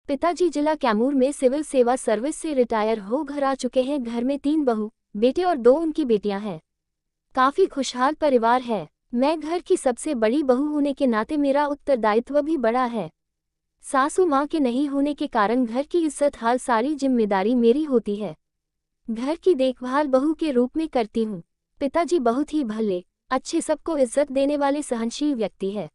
पिताजी जिला कैमूर में सिविल सेवा सर्विस से रिटायर हो घर आ चुके हैं। घर में 3 बहू बेटे और 2 उनकी बेटियां हैं। काफी खुशहाल परिवार है। मैं घर की सबसे बड़ी बहू होने के नाते मेरा उत्तरदायित्व भी बड़ा है। सासू माँ के नहीं होने के कारण घर की इज्जत हाल सारी जिम्मेदारी मेरी होती है। घर की देखभाल बहू के रूप में करती हूँ। पिताजी बहुत ही भले, अच्छे, सबको इज्जत देने वाले सहनशील व्यक्ति है।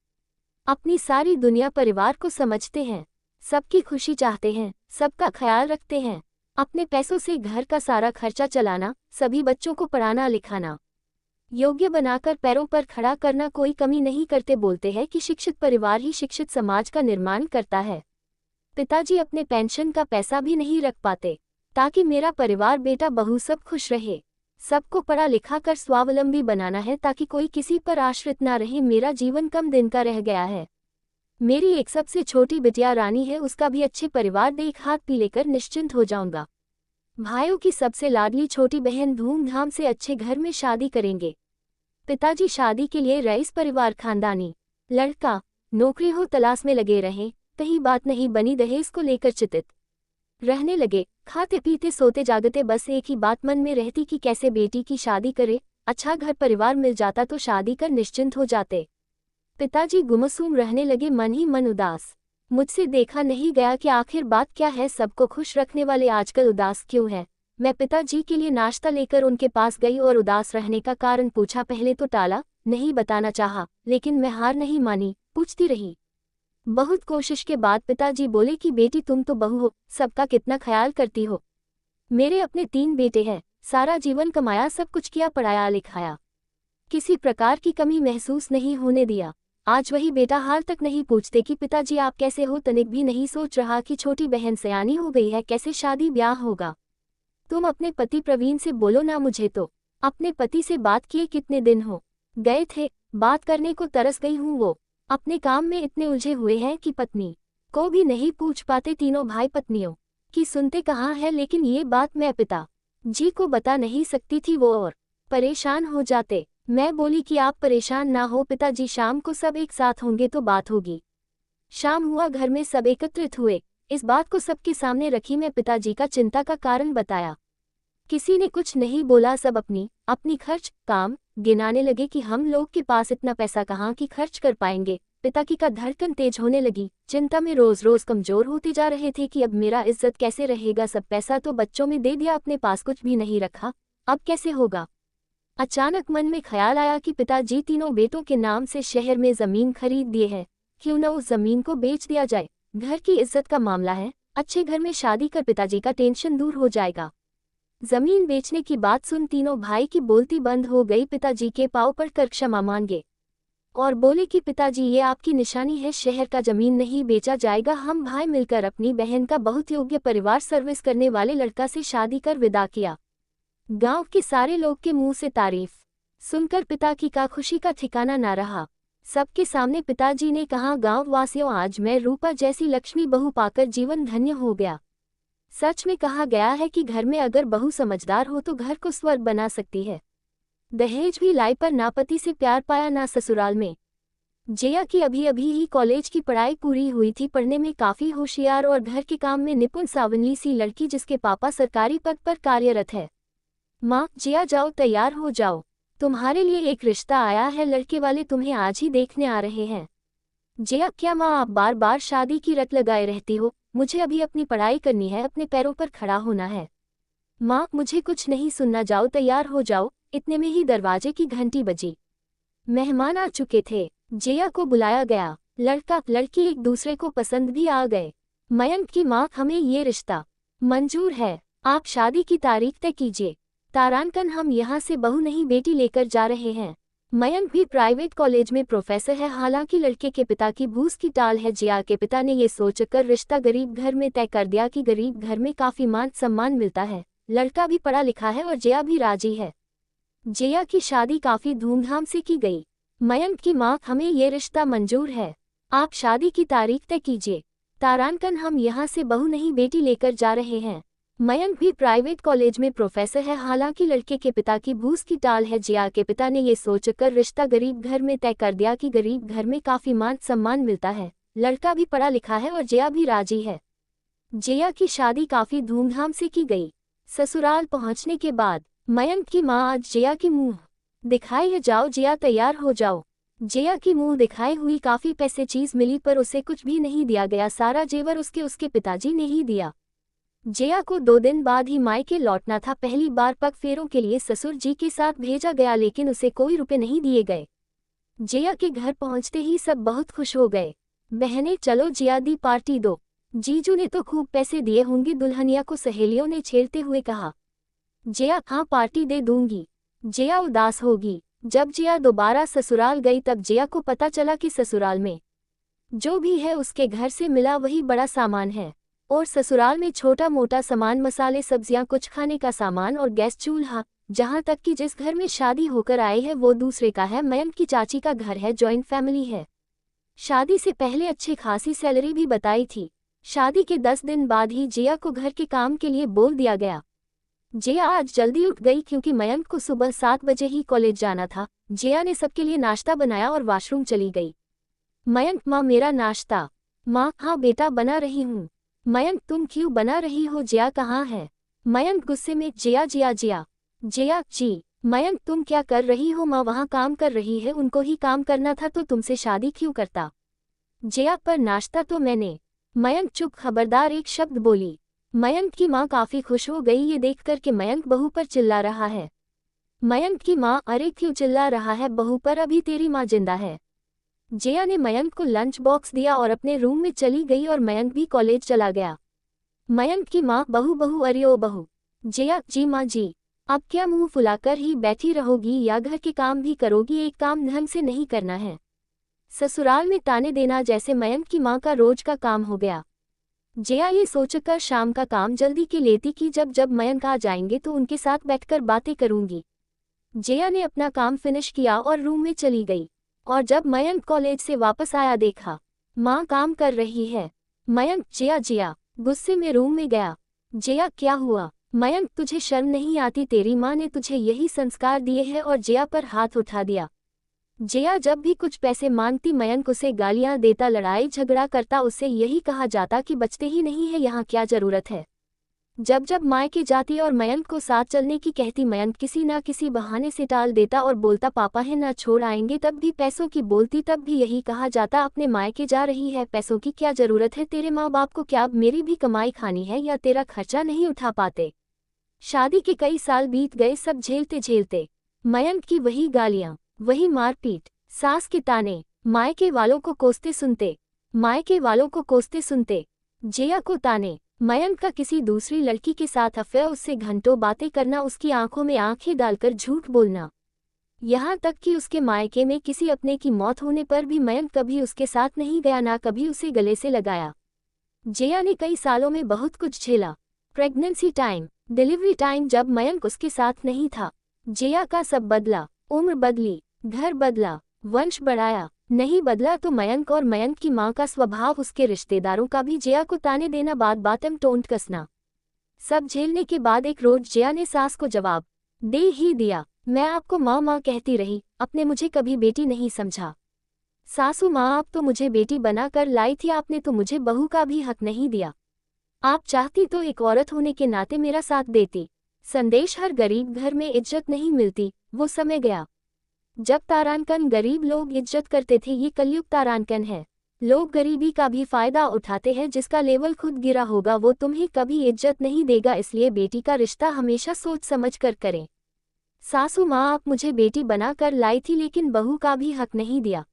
अपनी सारी दुनिया परिवार को समझते हैं, सबकी खुशी चाहते हैं, सबका ख्याल रखते हैं। अपने पैसों से घर का सारा खर्चा चलाना, सभी बच्चों को पढ़ाना लिखाना, योग्य बनाकर पैरों पर खड़ा करना, कोई कमी नहीं करते। बोलते हैं कि शिक्षित परिवार ही शिक्षित समाज का निर्माण करता है। पिताजी अपने पेंशन का पैसा भी नहीं रख पाते ताकि मेरा परिवार, बेटा बहू सब खुश रहे। सबको पढ़ा लिखा कर स्वावलंबी बनाना है ताकि कोई किसी पर आश्रित ना रहे। मेरा जीवन कम दिन का रह गया है। मेरी एक सबसे छोटी बिटिया रानी है, उसका भी अच्छे परिवार देख हाथ पी लेकर निश्चिंत हो जाऊंगा। भाइयों की सबसे लाडली छोटी बहन धूमधाम से अच्छे घर में शादी करेंगे। पिताजी शादी के लिए रईस परिवार, खानदानी लड़का, नौकरी हो तलाश में लगे रहें। कहीं बात नहीं बनी, दहेज को लेकर चिंतित रहने लगे। खाते पीते सोते जागते बस एक ही बात मन में रहती कि कैसे बेटी की शादी करे। अच्छा घर परिवार मिल जाता तो शादी कर निश्चिंत हो जाते। पिताजी गुमसुम रहने लगे, मन ही मन उदास। मुझसे देखा नहीं गया कि आखिर बात क्या है। सबको खुश रखने वाले आजकल उदास क्यों है। मैं पिताजी के लिए नाश्ता लेकर उनके पास गई और उदास रहने का कारण पूछा। पहले तो टाला, नहीं बताना चाहा, लेकिन मैं हार नहीं मानी, पूछती रही। बहुत कोशिश के बाद पिताजी बोले कि बेटी तुम तो बहू हो, सबका कितना ख्याल करती हो। मेरे अपने 3 बेटे हैं, सारा जीवन कमाया, सब कुछ किया, पढ़ाया लिखाया, किसी प्रकार की कमी महसूस नहीं होने दिया। आज वही बेटा हाल तक नहीं पूछते कि पिताजी आप कैसे हो। तनिक भी नहीं सोच रहा कि छोटी बहन सयानी हो गई है, कैसे शादी ब्याह होगा। तुम अपने पति प्रवीण से बोलो ना, मुझे तो अपने पति से बात किए कितने दिन हो गए थे, बात करने को तरस गई हूँ। वो अपने काम में इतने उलझे हुए हैं कि पत्नी को भी नहीं पूछ पाते। तीनों भाई पत्नियों की सुनते कहाँ है, लेकिन ये बात मैं पिता जी को बता नहीं सकती थी, वो और परेशान हो जाते। मैं बोली कि आप परेशान ना हो पिताजी, शाम को सब एक साथ होंगे तो बात होगी। शाम हुआ, घर में सब एकत्रित हुए। इस बात को सबके सामने रखी। मैं पिताजी का चिंता का कारण बताया। किसी ने कुछ नहीं बोला, सब अपनी अपनी खर्च काम गिनाने लगे कि हम लोग के पास इतना पैसा कहाँ की खर्च कर पाएंगे। पिता की का धड़कन तेज होने लगी। चिंता में रोज रोज कमजोर होते जा रहे थे कि अब मेरा इज्जत कैसे रहेगा। सब पैसा तो बच्चों में दे दिया, अपने पास कुछ भी नहीं रखा, अब कैसे होगा। अचानक मन में ख्याल आया कि पिताजी तीनों बेटों के नाम से शहर में जमीन खरीद दिए है, क्यों न उस जमीन को बेच दिया जाए। घर की इज्जत का मामला है, अच्छे घर में शादी कर पिताजी का टेंशन दूर हो जाएगा। जमीन बेचने की बात सुन तीनों भाई की बोलती बंद हो गई। पिताजी के पांव पर कर क्षमा मांगे और बोले कि पिताजी ये आपकी निशानी है, शहर का जमीन नहीं बेचा जाएगा। हम भाई मिलकर अपनी बहन का बहुत योग्य परिवार, सर्विस करने वाले लड़का से शादी कर विदा किया। गांव के सारे लोग के मुंह से तारीफ सुनकर पिता की का खुशी का ठिकाना ना रहा। सबके सामने पिताजी ने कहा, गांव वासियों, आज मैं रूपा जैसी लक्ष्मी बहू पाकर जीवन धन्य हो गया। सच में कहा गया है कि घर में अगर बहू समझदार हो तो घर को स्वर्ग बना सकती है। दहेज भी लाई पर ना पति से प्यार पाया ना ससुराल में। जया की अभी अभी ही कॉलेज की पढ़ाई पूरी हुई थी, पढ़ने में काफी होशियार और घर के काम में निपुण, सावली सी लड़की जिसके पापा सरकारी पद पर कार्यरत है। माँ, जया जाओ, तैयार हो जाओ, तुम्हारे लिए एक रिश्ता आया है, लड़के वाले तुम्हें आज ही देखने आ रहे हैं। जया, क्या माँ आप बार बार शादी की रट लगाए रहती हो, मुझे अभी अपनी पढ़ाई करनी है, अपने पैरों पर खड़ा होना है। माँ, मुझे कुछ नहीं सुनना, जाओ तैयार हो जाओ। इतने में ही दरवाजे की घंटी बजी। मेहमान आ चुके थे। जया को बुलाया गया। लड़का लड़की एक दूसरे को पसंद भी आ गए। मयंक की माँ, हमें ये रिश्ता मंजूर है, आप शादी की तारीख तय कीजिए। तारांकन, हम यहाँ से बहू नहीं बेटी लेकर जा रहे हैं। मयंक भी प्राइवेट कॉलेज में प्रोफेसर है, हालांकि लड़के के पिता की भूस की टाल है। जया के पिता ने ये सोचकर रिश्ता गरीब घर में तय कर दिया कि गरीब घर में काफी मान सम्मान मिलता है, लड़का भी पढ़ा लिखा है और जया भी राजी है। जया की शादी काफी धूमधाम से की गई। मयंक की माँ, हमें ये रिश्ता मंजूर है, आप शादी की तारीख तय कीजिए। तारांकन, हम यहाँ से बहू नहीं बेटी लेकर जा रहे हैं। मयंक भी प्राइवेट कॉलेज में प्रोफेसर है, हालांकि लड़के के पिता की भूस की टाल है। जया के पिता ने ये सोचकर रिश्ता गरीब घर में तय कर दिया कि गरीब घर में काफी मान सम्मान मिलता है, लड़का भी पढ़ा लिखा है और जया भी राजी है। जया की शादी काफी धूमधाम से की गई। ससुराल पहुंचने के बाद मयंक की मां आज जया की मुंह दिखाए है, जाओ जया तैयार हो जाओ। जया की मुंह दिखाए हुई काफी पैसे चीज मिली पर उसे कुछ भी नहीं दिया गया, सारा जेवर उसके पिताजी ने ही दिया। जया को 2 दिन बाद ही मायके लौटना था। पहली बार पग फेरों के लिए ससुर जी के साथ भेजा गया लेकिन उसे कोई रुपए नहीं दिए गए। जया के घर पहुंचते ही सब बहुत खुश हो गए। बहनें चलो जया दी पार्टी दो, जीजू ने तो खूब पैसे दिए होंगे, दुल्हनिया को सहेलियों ने छेड़ते हुए कहा। जया हाँ पार्टी दे दूंगी। जया उदास होगी। जब जया दोबारा ससुराल गई तब जया को पता चला कि ससुराल में जो भी है उसके घर से मिला वही बड़ा सामान है और ससुराल में छोटा मोटा सामान, मसाले, सब्जियां, कुछ खाने का सामान और गैस चूल्हा, जहां तक कि जिस घर में शादी होकर आए है वो दूसरे का है। मयंक की चाची का घर है, जॉइंट फैमिली है। शादी से पहले अच्छी खासी सैलरी भी बताई थी। शादी के 10 दिन बाद ही जया को घर के काम के लिए बोल दिया गया। जया आज जल्दी उठ गई क्योंकि मयंक को सुबह 7 बजे ही कॉलेज जाना था। जया ने सबके लिए नाश्ता बनाया और वॉशरूम चली गई। मयंक माँ मेरा नाश्ता। माँ हाँ बेटा बना रही हूँ। मयंक तुम क्यों बना रही हो, जया कहाँ है? मयंक गुस्से में जया जया जया जया जी। मयंक तुम क्या कर रही हो? माँ वहाँ काम कर रही है, उनको ही काम करना था तो तुमसे शादी क्यों करता? जया पर नाश्ता तो मैंने। मयंक चुप, खबरदार एक शब्द बोली। मयंक की माँ काफी खुश हो गई ये देखकर कि मयंक बहू पर चिल्ला रहा है। मयंक की माँ अरे क्यों चिल्ला रहा है बहू पर, अभी तेरी माँ जिंदा है। जया ने मयंक को लंच बॉक्स दिया और अपने रूम में चली गई और मयंक भी कॉलेज चला गया। मयंक की माँ बहू बहू अरे ओ बहू। जया जी माँ जी। अब क्या मुंह फुलाकर ही बैठी रहोगी या घर के काम भी करोगी? एक काम ढंग से नहीं करना है। ससुराल में ताने देना जैसे मयंक की माँ का रोज का काम हो गया। जया ये सोचकर शाम का काम जल्दी के लेती कि जब जब मयंक आ जाएंगे तो उनके साथ बैठकर बातें करूंगी। जया ने अपना काम फिनिश किया और रूम में चली गई और जब मयंक कॉलेज से वापस आया देखा माँ काम कर रही है। मयंक जया जया गुस्से में रूम में गया। जया क्या हुआ? मयंक तुझे शर्म नहीं आती? तेरी माँ ने तुझे यही संस्कार दिए हैं? और जया पर हाथ उठा दिया। जया जब भी कुछ पैसे मांगती मयंक उसे गालियां देता, लड़ाई झगड़ा करता, उससे यही कहा जाता कि बचते ही नहीं है, यहाँ क्या जरूरत है। जब जब मायके जाती और मयंक को साथ चलने की कहती मयंक किसी ना किसी बहाने से टाल देता और बोलता पापा है ना छोड़ आएंगे। तब भी पैसों की बोलती, तब भी यही कहा जाता अपने मायके जा रही है, पैसों की क्या जरूरत है, तेरे माँ बाप को क्या मेरी भी कमाई खानी है या तेरा खर्चा नहीं उठा पाते। शादी के कई साल बीत गए, सब झेलते झेलते मयंक की वही गालियां, वही मारपीट, सास के ताने, मायके वालों को कोसते सुनते, मायके वालों को कोसते सुनते, जया को ताने, मयंक का किसी दूसरी लड़की के साथ अफेयर, उससे घंटों बातें करना, उसकी आंखों में आंखें डालकर झूठ बोलना, यहाँ तक कि उसके मायके में किसी अपने की मौत होने पर भी मयंक कभी उसके साथ नहीं गया, ना कभी उसे गले से लगाया। जया ने कई सालों में बहुत कुछ झेला। प्रेगनेंसी टाइम, डिलीवरी टाइम जब मयंक उसके साथ नहीं था, जया का सब बदला, उम्र बदली, घर बदला, वंश बढ़ाया, नहीं बदला तो मयंक और मयंक की मां का स्वभाव, उसके रिश्तेदारों का भी, जया को ताने देना, बात बातम टोंट कसना। सब झेलने के बाद एक रोज जया ने सास को जवाब दे ही दिया, मैं आपको माँ माँ कहती रही, आपने मुझे कभी बेटी नहीं समझा। सासू माँ आप तो मुझे बेटी बना कर लाई थी, आपने तो मुझे बहू का भी हक नहीं दिया। आप चाहती तो एक औरत होने के नाते मेरा साथ देती। संदेश, हर गरीब घर में इज्जत नहीं मिलती, वो समय गया जब तारांकन गरीब लोग इज्जत करते थे, ये कलयुग तारांकन है। लोग गरीबी का भी फायदा उठाते हैं, जिसका लेवल खुद गिरा होगा वो तुम्हें कभी इज्जत नहीं देगा, इसलिए बेटी का रिश्ता हमेशा सोच समझ कर करें। सासू माँ आप मुझे बेटी बना कर लाई थी लेकिन बहू का भी हक नहीं दिया।